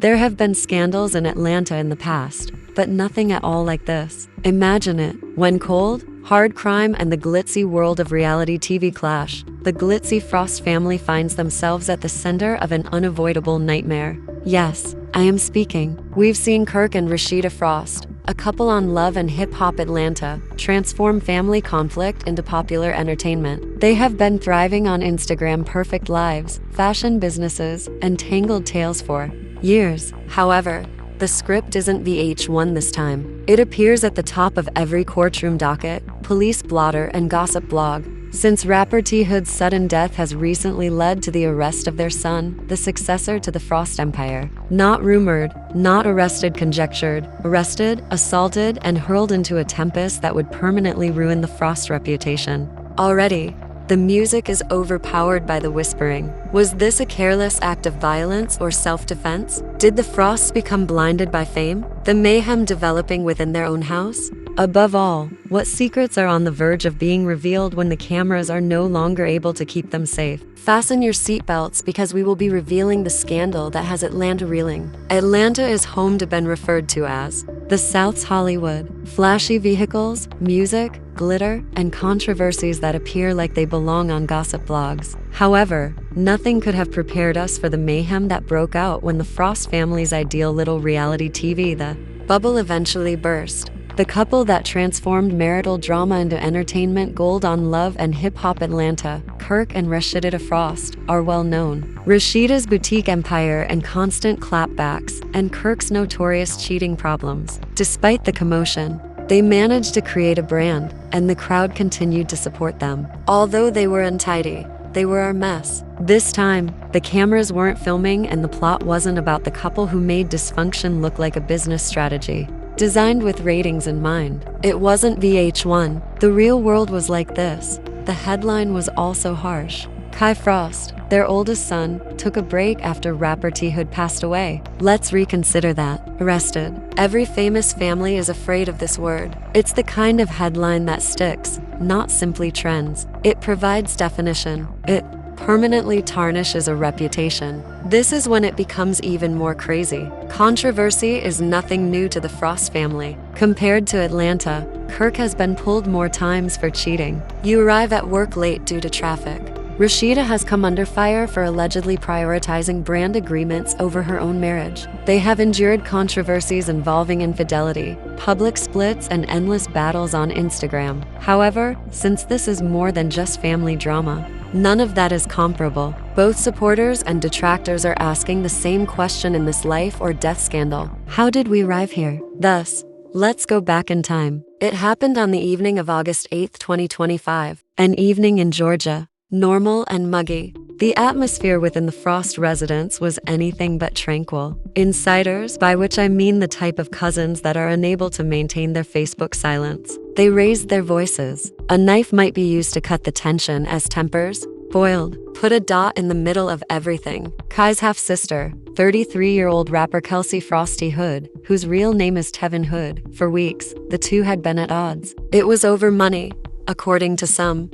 There have been scandals in Atlanta in the past, but nothing at all like this. Imagine it. When cold, hard crime and the glitzy world of reality TV clash, the glitzy Frost family finds themselves at the center of an unavoidable nightmare. Yes, I am speaking. We've seen Kirk and Rasheeda Frost, a couple on Love and Hip Hop Atlanta, transform family conflict into popular entertainment. They have been thriving on Instagram perfect lives, fashion businesses, and tangled tales for years. However, the script isn't VH1 this time. It appears at the top of every courtroom docket, police blotter, and gossip blog. Since rapper T Hood's sudden death has recently led to the arrest of their son, the successor to the Frost empire. Not rumored, not arrested, conjectured, arrested, assaulted, and hurled into a tempest that would permanently ruin the Frost reputation. Already, the music is overpowered by the whispering. Was this a careless act of violence or self-defense? Did the Frosts become blinded by fame? The mayhem developing within their own house? Above all, what secrets are on the verge of being revealed when the cameras are no longer able to keep them safe? Fasten your seatbelts because we will be revealing the scandal that has Atlanta reeling. Atlanta is home to been referred to as the South's Hollywood. Flashy vehicles, music, glitter, and controversies that appear like they belong on gossip blogs. However, nothing could have prepared us for the mayhem that broke out when the Frost family's ideal little reality TV, the bubble, eventually burst. The couple that transformed marital drama into entertainment gold on Love and Hip Hop Atlanta, Kirk and Rasheeda Frost, are well known. Rasheeda's boutique empire and constant clapbacks, and Kirk's notorious cheating problems. Despite the commotion, they managed to create a brand, and the crowd continued to support them. Although they were untidy, they were our mess. This time, the cameras weren't filming and the plot wasn't about the couple who made dysfunction look like a business strategy. Designed with ratings in mind. It wasn't VH1. The real world was like this. The headline was also harsh. Kai Frost, their oldest son, took a break after rapper T Hood passed away. Let's reconsider that. Arrested. Every famous family is afraid of this word. It's the kind of headline that sticks, not simply trends. It provides definition. It permanently tarnishes a reputation. This is when it becomes even more crazy. Controversy is nothing new to the Frost family. Compared to Atlanta, Kirk has been pulled more times for cheating. You arrive at work late due to traffic. Rasheeda has come under fire for allegedly prioritizing brand agreements over her own marriage. They have endured controversies involving infidelity, public splits, and endless battles on Instagram. However, since this is more than just family drama, none of that is comparable. Both supporters and detractors are asking the same question in this life or death scandal. How did we arrive here? Thus, let's go back in time. It happened on the evening of August 8, 2025, an evening in Georgia. Normal and muggy. The atmosphere within the Frost residence was anything but tranquil. Insiders, by which I mean the type of cousins that are unable to maintain their Facebook silence, they raised their voices. A knife might be used to cut the tension as tempers boiled. Put a dot in the middle of everything. Kai's half-sister, 33-year-old rapper Kelsey Frosty Hood, whose real name is Tevin Hood. For weeks, the two had been at odds. It was over money. According to some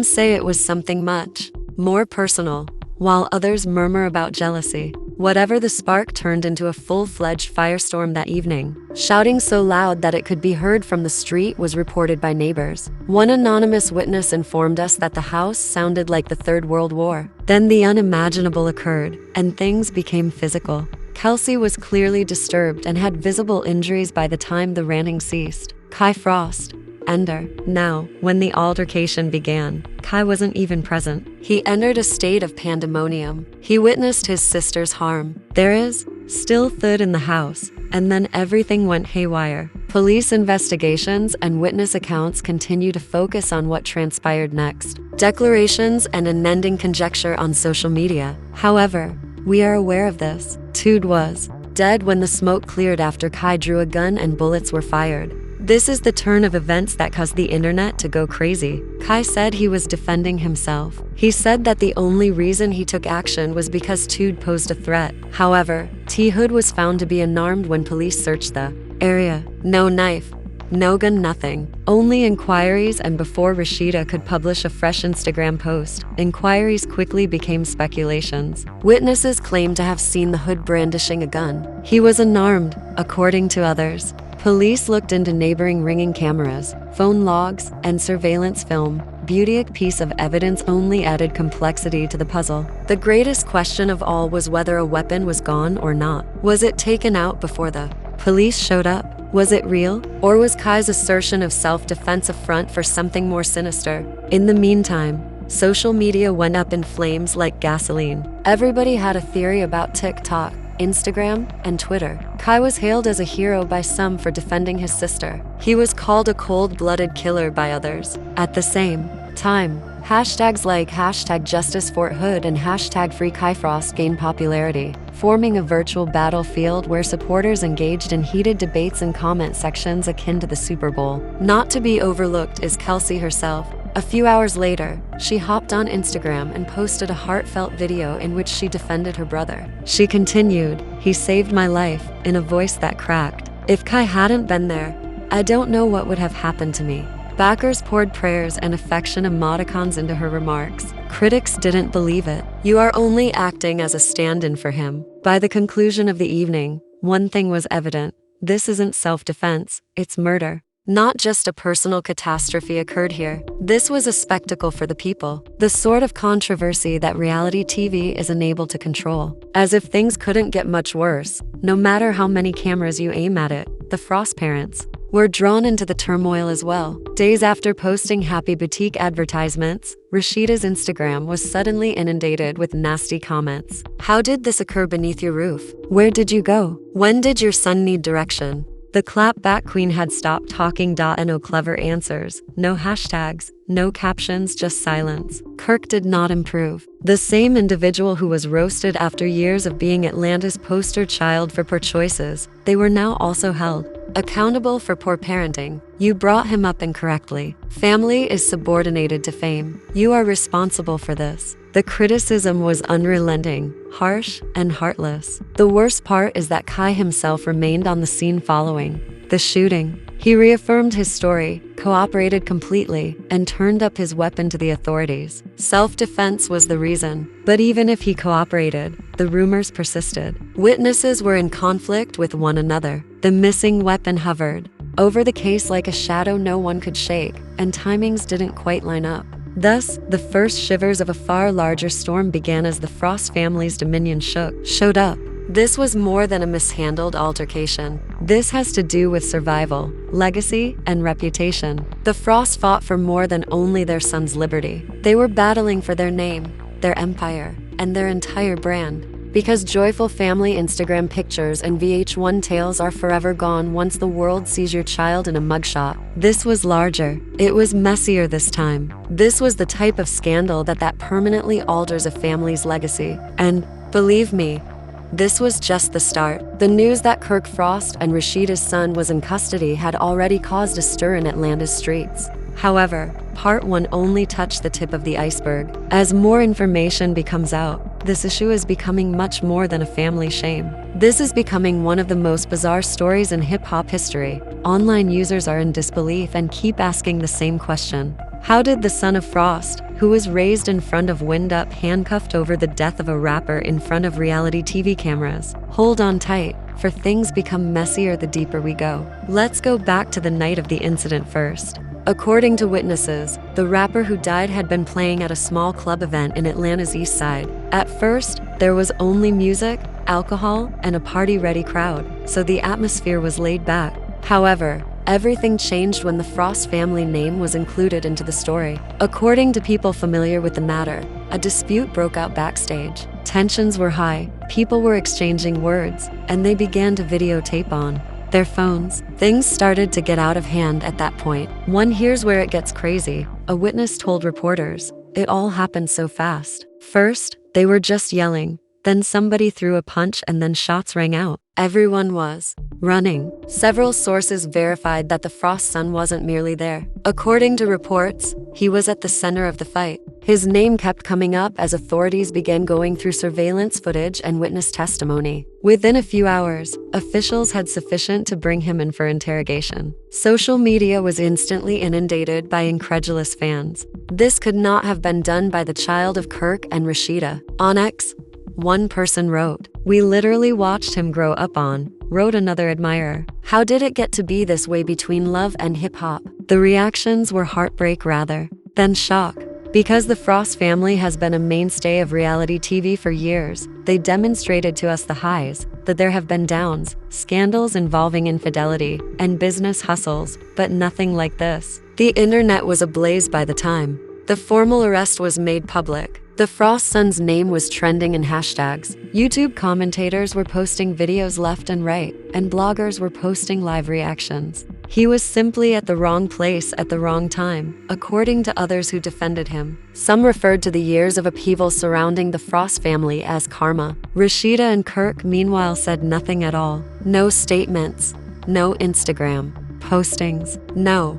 say it was something much more personal, while others murmur about jealousy. Whatever the spark turned into a full-fledged firestorm that evening. Shouting so loud that it could be heard from the street was reported by neighbors. One anonymous witness informed us that the house sounded like the Third World War. Then the unimaginable occurred, and things became physical. Kelsey was clearly disturbed and had visible injuries by the time the ranting ceased. Kai Frost. Ender. Now, when the altercation began, Kai wasn't even present. He entered a state of pandemonium. He witnessed his sister's harm. There is still thud in the house, and then everything went haywire. Police investigations and witness accounts continue to focus on what transpired next. Declarations and unending conjecture on social media. However, we are aware of this. Tood was dead when the smoke cleared after Kai drew a gun and bullets were fired. This is the turn of events that caused the internet to go crazy. Kai said he was defending himself. He said that the only reason he took action was because Tood posed a threat. However, T Hood was found to be unarmed when police searched the area. No knife, No gun, nothing. Only inquiries, and before Rasheeda could publish a fresh Instagram post, inquiries quickly became speculations. Witnesses claimed to have seen the hood brandishing a gun. He was unarmed, according to others. Police looked into neighboring ringing cameras, phone logs, and surveillance film. Beauty piece of evidence only added complexity to the puzzle. The greatest question of all was whether a weapon was gone or not. Was it taken out before the police showed up? Was it real? Or was Kai's assertion of self-defense a front for something more sinister? In the meantime, social media went up in flames like gasoline. Everybody had a theory about TikTok, Instagram, and Twitter. Kai was hailed as a hero by some for defending his sister. He was called a cold-blooded killer by others. At the same time, hashtags like #JusticeFortHood and #FreeKaiFrost gained popularity, forming a virtual battlefield where supporters engaged in heated debates in comment sections akin to the Super Bowl. Not to be overlooked is Kelsey herself. A few hours later, she hopped on Instagram and posted a heartfelt video in which she defended her brother. She continued, "He saved my life," in a voice that cracked. "If Kai hadn't been there, I don't know what would have happened to me." Backers poured prayers and affection emoticons into her remarks. Critics didn't believe it. "You are only acting as a stand-in for him." By the conclusion of the evening, one thing was evident. This isn't self-defense, it's murder. Not just a personal catastrophe occurred here. This was a spectacle for the people. The sort of controversy that reality TV is unable to control. As if things couldn't get much worse, no matter how many cameras you aim at it, the Frost parents were drawn into the turmoil as well. Days after posting happy boutique advertisements, Rasheeda's Instagram was suddenly inundated with nasty comments. "How did this occur beneath your roof? Where did you go? When did your son need direction?" The clapback queen had stopped talking. No clever answers, no hashtags, no captions, just silence. Kirk did not improve. The same individual who was roasted after years of being Atlanta's poster child for poor choices, they were now also held accountable for poor parenting. "You brought him up incorrectly. Family is subordinated to fame. You are responsible for this." The criticism was unrelenting, harsh, and heartless. The worst part is that Kai himself remained on the scene following the shooting. He reaffirmed his story, cooperated completely, and turned up his weapon to the authorities. Self-defense was the reason. But even if he cooperated, the rumors persisted. Witnesses were in conflict with one another. The missing weapon hovered over the case like a shadow no one could shake, and timings didn't quite line up. Thus, the first shivers of a far larger storm began as the Frost family's dominion showed up. This was more than a mishandled altercation. This has to do with survival, legacy, and reputation. The Frosts fought for more than only their son's liberty. They were battling for their name, their empire, and their entire brand. Because joyful family Instagram pictures and VH1 tales are forever gone once the world sees your child in a mugshot. This was larger. It was messier this time. This was the type of scandal that permanently alters a family's legacy. And, believe me, this was just the start. The news that Kirk Frost and Rasheeda's son was in custody had already caused a stir in Atlanta's streets. However, part one only touched the tip of the iceberg. As more information becomes out, this issue is becoming much more than a family shame. This is becoming one of the most bizarre stories in hip-hop history. Online users are in disbelief and keep asking the same question. How did the son of Frost, who was raised in front of wind up, handcuffed over the death of a rapper in front of reality TV cameras? Hold on tight, for things become messier the deeper we go. Let's go back to the night of the incident first. According to witnesses, the rapper who died had been playing at a small club event in Atlanta's East Side. At first, there was only music, alcohol, and a party-ready crowd, so the atmosphere was laid back. However, everything changed when the Frost family name was included into the story. According to people familiar with the matter, a dispute broke out backstage. Tensions were high, people were exchanging words, and they began to videotape on their phones. Things started to get out of hand at that point. Here's where it gets crazy. A witness told reporters, "It all happened so fast. First, they were just yelling. Then somebody threw a punch and then shots rang out. Everyone was running. Several sources verified that the Frost son wasn't merely there. According to reports, he was at the center of the fight. His name kept coming up as authorities began going through surveillance footage and witness testimony. Within a few hours, officials had sufficient to bring him in for interrogation. Social media was instantly inundated by incredulous fans. This could not have been done by the child of Kirk and Rasheeda. On X, one person wrote, "We literally watched him grow up on," wrote another admirer. "How did it get to be this way between love and hip-hop?" The reactions were heartbreak rather than shock. Because the Frost family has been a mainstay of reality TV for years, they demonstrated to us the highs, that there have been downs, scandals involving infidelity, and business hustles, but nothing like this. The internet was ablaze by the time the formal arrest was made public. The Frost son's name was trending in hashtags. YouTube commentators were posting videos left and right, and bloggers were posting live reactions. He was simply at the wrong place at the wrong time, according to others who defended him. Some referred to the years of upheaval surrounding the Frost family as karma. Rasheeda and Kirk, meanwhile, said nothing at all. No statements, no Instagram postings, no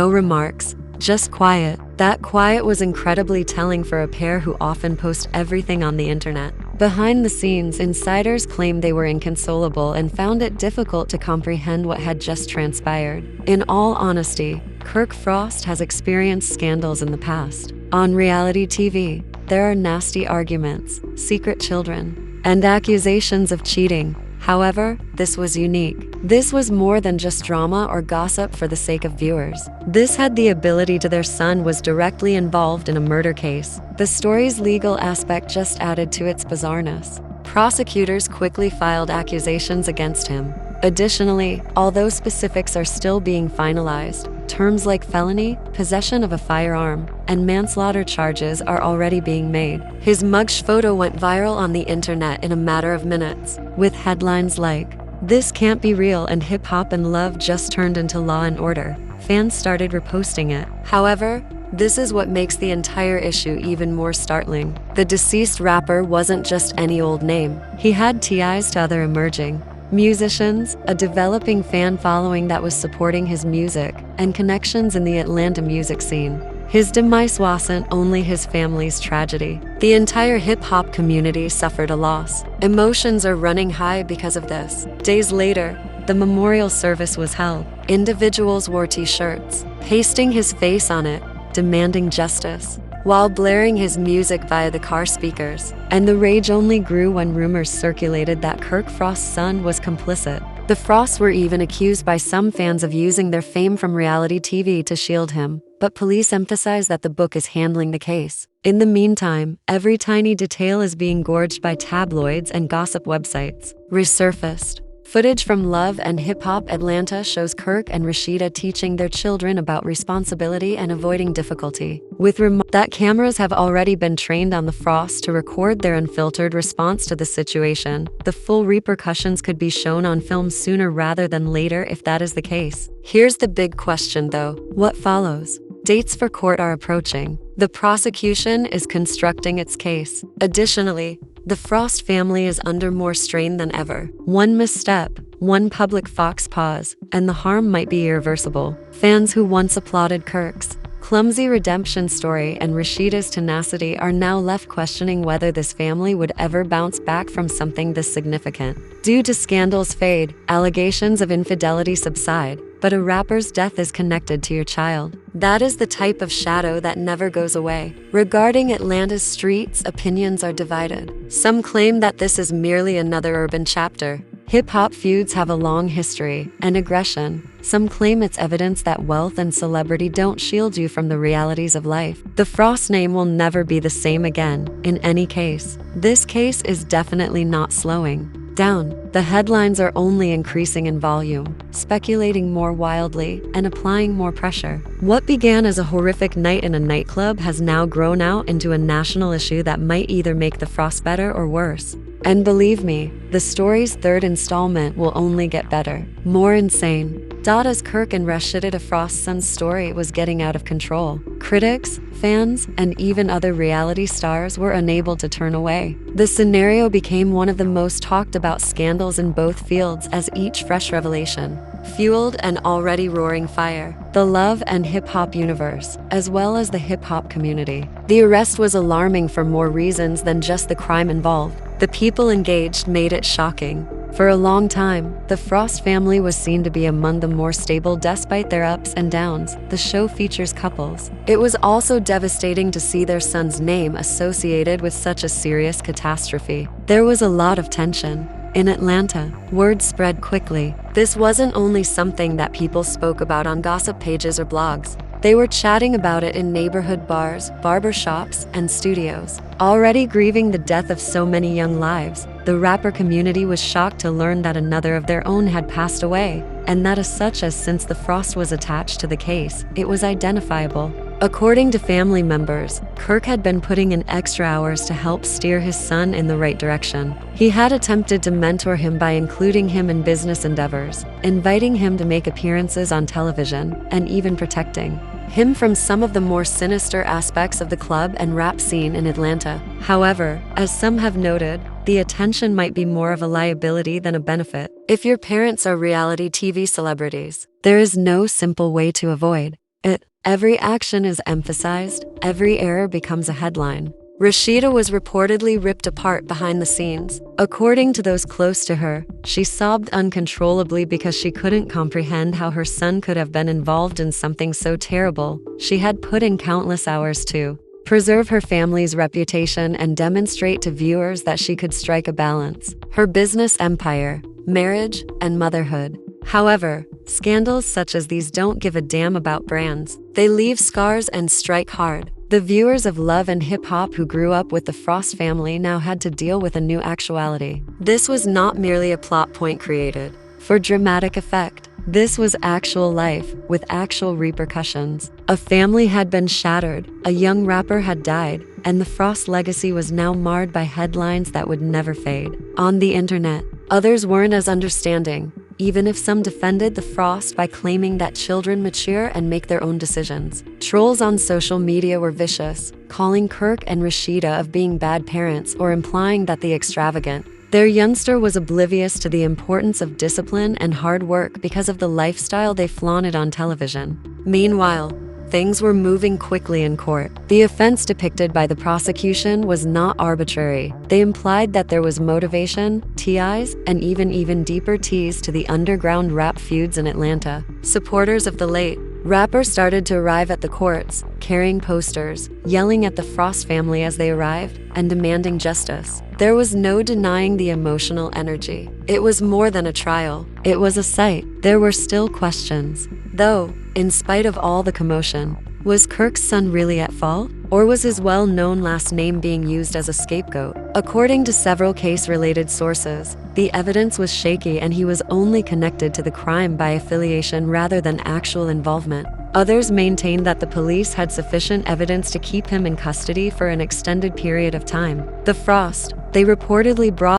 remarks. Just quiet. That quiet was incredibly telling for a pair who often post everything on the internet. Behind the scenes, insiders claimed they were inconsolable and found it difficult to comprehend what had just transpired. In all honesty, Kirk Frost has experienced scandals in the past. On reality TV, there are nasty arguments, secret children, and accusations of cheating. However, this was unique. This was more than just drama or gossip for the sake of viewers. This had the ability to their son was directly involved in a murder case. The story's legal aspect just added to its bizarreness. Prosecutors quickly filed accusations against him. Additionally, although specifics are still being finalized, terms like felony, possession of a firearm, and manslaughter charges are already being made. His mugshot photo went viral on the internet in a matter of minutes, with headlines like, "This can't be real," and "Hip Hop and Love just turned into Law and Order." Fans started reposting it. However, this is what makes the entire issue even more startling. The deceased rapper wasn't just any old name. He had ties to other emerging musicians, a developing fan following that was supporting his music, and connections in the Atlanta music scene. His demise wasn't only his family's tragedy. The entire hip-hop community suffered a loss. Emotions are running high because of this. Days later, the memorial service was held. Individuals wore t-shirts, pasting his face on it, demanding justice, while blaring his music via the car speakers. And the rage only grew when rumors circulated that Kirk Frost's son was complicit. The Frosts were even accused by some fans of using their fame from reality TV to shield him, but police emphasize that the book is handling the case. In the meantime, every tiny detail is being gorged by tabloids and gossip websites. Resurfaced footage from Love and Hip Hop Atlanta shows Kirk and Rasheeda teaching their children about responsibility and avoiding difficulty. That cameras have already been trained on the Frosts to record their unfiltered response to the situation. The full repercussions could be shown on film sooner rather than later if that is the case. Here's the big question though. What follows? Dates for court are approaching. The prosecution is constructing its case. Additionally, the Frost family is under more strain than ever. One misstep, one public fox pause, and the harm might be irreversible. Fans who once applauded Kirk's clumsy redemption story and Rasheeda's tenacity are now left questioning whether this family would ever bounce back from something this significant. Due to scandals fade, allegations of infidelity subside, but a rapper's death is connected to your child. That is the type of shadow that never goes away. Regarding Atlanta's streets, opinions are divided. Some claim that this is merely another urban chapter. Hip-hop feuds have a long history and aggression. Some claim it's evidence that wealth and celebrity don't shield you from the realities of life. The Frost name will never be the same again, in any case. This case is definitely not slowing down. The headlines are only increasing in volume, speculating more wildly, and applying more pressure. What began as a horrific night in a nightclub has now grown out into a national issue that might either make the Frost better or worse. And believe me, the story's third installment will only get better, more insane. As Kirk and Rasheeda Frost's story was getting out of control, critics, fans, and even other reality stars were unable to turn away. The scenario became one of the most talked about scandals in both fields as each fresh revelation fueled an already roaring fire, the love and hip-hop universe, as well as the hip-hop community. The arrest was alarming for more reasons than just the crime involved. The people engaged made it shocking. For a long time, the Frost family was seen to be among the more stable despite their ups and downs. The show features couples. It was also devastating to see their son's name associated with such a serious catastrophe. There was a lot of tension. In Atlanta, word spread quickly. This wasn't only something that people spoke about on gossip pages or blogs. They were chatting about it in neighborhood bars, barbershops, and studios. Already grieving the death of so many young lives, the rapper community was shocked to learn that another of their own had passed away, and that since the Frost was attached to the case, it was identifiable. According to family members, Kirk had been putting in extra hours to help steer his son in the right direction. He had attempted to mentor him by including him in business endeavors, inviting him to make appearances on television, and even protecting him from some of the more sinister aspects of the club and rap scene in Atlanta. However, as some have noted, the attention might be more of a liability than a benefit. If your parents are reality TV celebrities, there is no simple way to avoid it. Every action is emphasized, every error becomes a headline. Rasheeda was reportedly ripped apart behind the scenes. According to those close to her, she sobbed uncontrollably because she couldn't comprehend how her son could have been involved in something so terrible. She had put in countless hours to preserve her family's reputation and demonstrate to viewers that she could strike a balance. Her business empire, marriage, and motherhood. However, scandals such as these don't give a damn about brands. They leave scars and strike hard. The viewers of love and hip-hop who grew up with the Frost family now had to deal with a new actuality. This was not merely a plot point created for dramatic effect. This was actual life, with actual repercussions. A family had been shattered, a young rapper had died, and the Frost legacy was now marred by headlines that would never fade. On the internet, others weren't as understanding, even if some defended the Frost by claiming that children mature and make their own decisions. Trolls on social media were vicious, calling Kirk and Rasheeda of being bad parents or implying that the extravagant their youngster was oblivious to the importance of discipline and hard work because of the lifestyle they flaunted on television. Meanwhile, things were moving quickly in court. The offense depicted by the prosecution was not arbitrary. They implied that there was motivation, TIs, and even deeper teas to the underground rap feuds in Atlanta. Supporters of the late rapper started to arrive at the courts, carrying posters, yelling at the Frost family as they arrived, and demanding justice. There was no denying the emotional energy. It was more than a trial. It was a sight. There were still questions. Though, in spite of all the commotion, was Kirk's son really at fault? Or was his well-known last name being used as a scapegoat? According to several case-related sources, the evidence was shaky and he was only connected to the crime by affiliation rather than actual involvement. Others maintained that the police had sufficient evidence to keep him in custody for an extended period of time. The Frost, they reportedly brought